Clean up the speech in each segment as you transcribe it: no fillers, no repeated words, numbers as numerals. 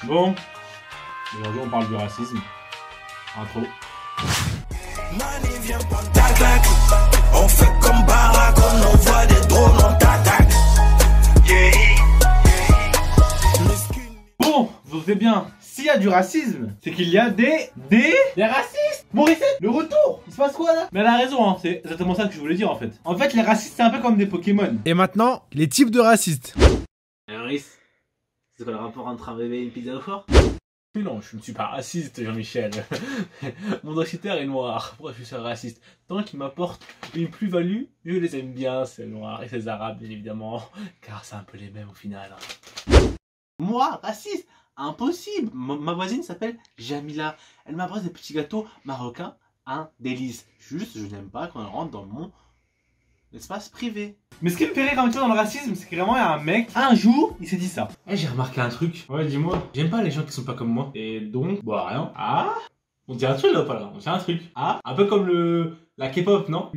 Bon, aujourd'hui on parle du racisme. Intro. Mani vient pas t'attaque. On fait comme Barack, on envoie des drones, on t'attaque. Bon, vous savez bien, s'il y a du racisme, c'est qu'il y a des racistes. Maurice, le retour. Il se passe quoi là? Mais elle a raison, hein. C'est exactement ça que je voulais dire en fait. En fait, les racistes c'est un peu comme des Pokémon. Et maintenant, les types de racistes. Maurice, c'est quoi le rapport entre un bébé et une pizza au four? Mais non, je ne suis pas raciste, Jean-Michel. Mon dossier est noir. Pourquoi je suis raciste? Tant qu'il m'apporte une plus-value, je les aime bien, ces noirs et ces arabes, bien évidemment. Car c'est un peu les mêmes au final. Moi, raciste? Impossible. Ma voisine s'appelle Jamila. Elle m'adresse des petits gâteaux marocains, un délice. Juste, je n'aime pas quand elle rentre dans mon espace privé. Mais ce qui me fait rire un petit peu dans le racisme, c'est que vraiment il y a un mec, un jour, il s'est dit ça. Eh, j'ai remarqué un truc. Ouais, dis-moi. J'aime pas les gens qui sont pas comme moi. Et donc, bah rien. Ah, on dit un truc là ou pas là? On dit un truc. Ah, un peu comme la K-pop, non?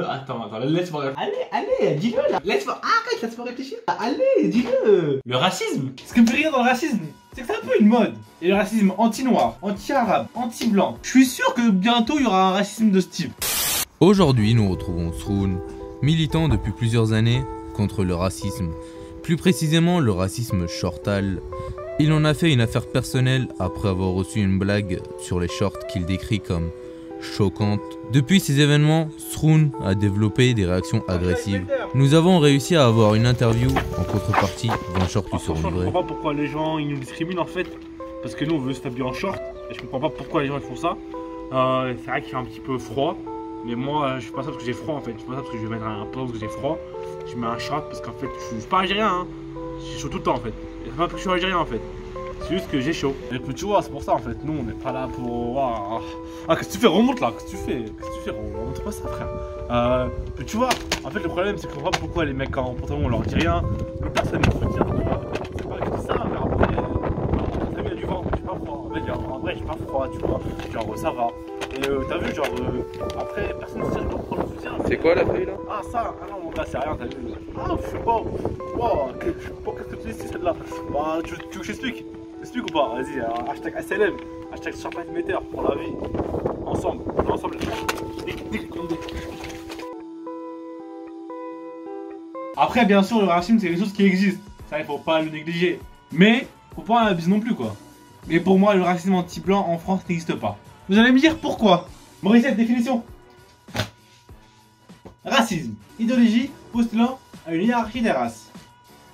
Attends, laisse-moi réfléchir. Allez, dis-le là. Laisse-moi réfléchir. Allez, dis-le. Le racisme. Ce qui me fait rire dans le racisme, c'est que c'est un peu une mode. Et le racisme anti-noir, anti-arabe, anti-blanc. Je suis sûr que bientôt il y aura un racisme de ce type. Aujourd'hui, nous retrouvons Sroun, militant depuis plusieurs années contre le racisme, plus précisément le racisme shortal. Il en a fait une affaire personnelle après avoir reçu une blague sur les shorts qu'il décrit comme choquantes. Depuis ces événements, Sroun a développé des réactions agressives. Nous avons réussi à avoir une interview en contrepartie d'un short lui seront Je livrés. comprends pas pourquoi les gens ils nous discriminent en fait. Parce que nous on veut s'habiller en short. Et je comprends pas pourquoi les gens ils font ça. C'est vrai qu'il fait un petit peu froid. Mais moi je fais pas ça parce que j'ai froid en fait. Je fais pas ça parce que je vais mettre un pantalon parce que j'ai froid. Je mets un short parce qu'en fait je suis pas algérien hein. J'ai chaud tout le temps en fait. C'est pas parce que je suis algérien en fait. C'est juste que j'ai chaud. Et puis tu vois, c'est pour ça en fait. Nous on n'est pas là pour. Ah, qu'est-ce que tu fais? Remonte là. Qu'est-ce que tu fais? Remonte pas ça, frère. Puis tu vois, en fait, le problème c'est qu'on voit pourquoi les mecs en pantalon on leur dit rien. Mais personne ne soutient, tu vois. C'est pas que ça, mais après. Très bien du vent, j'ai pas froid. Mec, en vrai, j'ai pas froid, tu vois. Genre, ça va. Et t'as vu, genre, après, personne ne sait pour le soutien. C'est quoi la feuille là? Ah, ça, ah non, mon gars, c'est rien, t'as vu. Ah, je sais pas. Wow, qu'est-ce que tu dis, c'est celle-là? Bah, tu veux que j'explique? Explique ou pas? Vas-y, hashtag SLM, hashtag Sharplight Meter pour la vie. Ensemble, Après, bien sûr, le racisme, c'est quelque chose qui existe. Ça, il faut pas le négliger. Mais, faut pas en abuser non plus, quoi. Mais pour moi, le racisme anti-blanc en France n'existe pas. Vous allez me dire pourquoi? Maurice, définition. Racisme, idéologie postulant à une hiérarchie des races.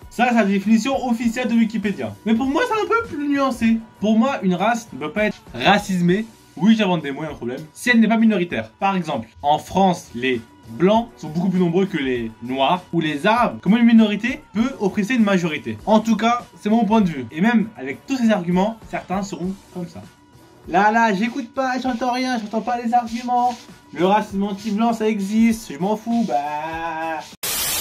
Ça, c'est la définition officielle de Wikipédia. Mais pour moi, c'est un peu plus nuancé. Pour moi, une race ne peut pas être racismée. Oui, j'invente des mots, un problème. Si elle n'est pas minoritaire. Par exemple, en France, les blancs sont beaucoup plus nombreux que les noirs ou les arabes. Comment une minorité peut oppresser une majorité? En tout cas, c'est mon point de vue. Et même avec tous ces arguments, certains seront comme ça. Là, j'écoute pas, j'entends rien, j'entends pas les arguments. Le racisme anti-blanc, ça existe, je m'en fous, bah...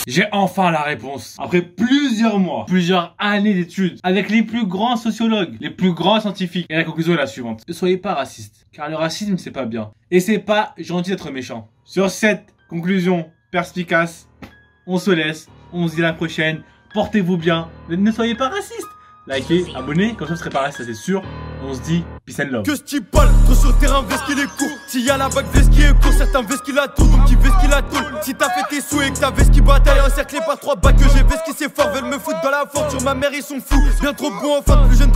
J'ai enfin la réponse. Après plusieurs mois, plusieurs années d'études, avec les plus grands sociologues, les plus grands scientifiques. Et la conclusion est la suivante. Ne soyez pas raciste, car le racisme, c'est pas bien. Et c'est pas gentil d'être méchant. Sur cette conclusion perspicace, on se laisse, on se dit à la prochaine. Portez-vous bien, ne soyez pas raciste. Likez, abonnez, comme ça vous serez pas raciste, c'est sûr. On se dit peace and love. Que ce balle, trop sur le terrain, veste qu'il est court. S'il y a la bague, veste qui est court. Certains vestent qu'il a tout, donc qui veste qu'il a tout. Si t'as fait tes sous et que ta veste qui bataille encerclée par 3 bacs, que j'ai veste qui c'est fort, veulent me foutre dans la force. Sur ma mère, ils sont fous, bien trop beau, enfin plus jeune.